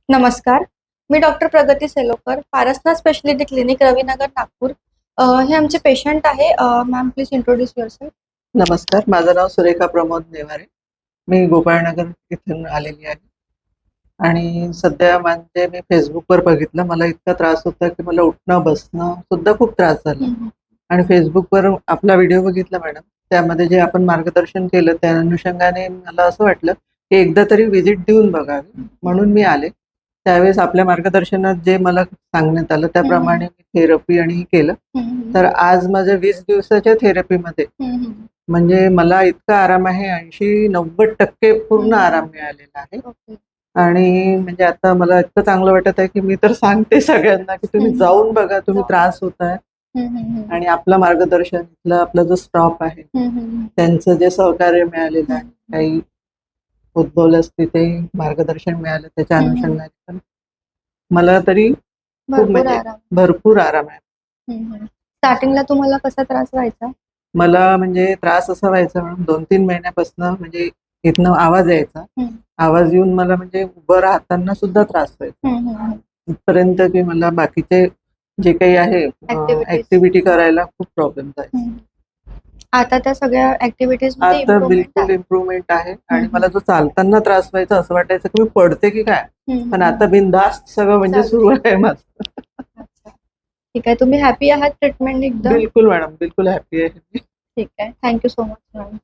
नमस्कार. मी डॉक्टर प्रगती Selokar, Parasnath speciality clinic, Ravi Nagar, Nagpur. हे आमचे पेशंट आहे. Ma'am please introduce yourself. नमस्कार, माझं नाव सुरेखा प्रमोद नेवारे. मी गोपाळनगर इथून आलेली आहे आणि सध्या म्हणजे मी फेसबुकवर बघितलं. मला इतका त्रास होता की मला उठणं बसणं सुद्धा खूप त्रास झाला आणि फेसबुकवर आपला व्हिडिओ बघितला मॅडम. त्यामध्ये जे आपण मार्गदर्शन केलं त्या अनुषंगाने मला असं वाटलं की एकदा तरी व्हिजिट देऊन बघावी, म्हणून मी आले. त्यावेळेस आपल्या मार्गदर्शनात जे मला सांगण्यात आलं त्याप्रमाणे मी थेरपी आणि हे केलं. तर आज माझ्या 20 दिवसाच्या थेरपीमध्ये म्हणजे मला इतका आराम आहे, 80-90% पूर्ण आराम मिळालेला आहे. आणि म्हणजे आता मला इतकं चांगलं वाटत आहे की मी तर सांगते सगळ्यांना की तुम्ही जाऊन बघा. तुम्ही त्रास होताय आणि आपलं मार्गदर्शन, आपला जो स्टॉप आहे त्यांचं जे सहकार्य मिळालेलं आहे, काही उद्भवल्यास तिथे मार्गदर्शन मिळालं त्याच्या अनुषंगाने पण मला तरी खूप भरपूर म्हणजे आराम. भरपूर आराम आहे. स्टार्टिंगला तुम्हाला कसा त्रास व्हायचा? मला म्हणजे त्रास असा व्हायचा मॅडम 2-3 महिन्यापासून म्हणजे इथनं आवाज यायचा. आवाज येऊन मला म्हणजे उभं राहताना सुद्धा त्रास व्हायचा. इथपर्यंत की मला बाकीचे जे काही आहे ऍक्टिव्हिटी करायला खूप प्रॉब्लेम जायचा. आता त्या सगळ्या ऍक्टिव्हिटीज आता बिलकुल इम्प्रूव्हमेंट आहे आणि मला जो चालताना त्रास व्हायचा असं वाटायचं की मी पडते की काय, पण आता बिनधास्त सगळं म्हणजे सुरू आहे माझं. ठीक आहे. तुम्ही हॅपी आहात ट्रीटमेंट एकदम? बिलकुल मॅडम, बिलकुल हॅपी आहे. ठीक आहे. Thank you so much ma'am.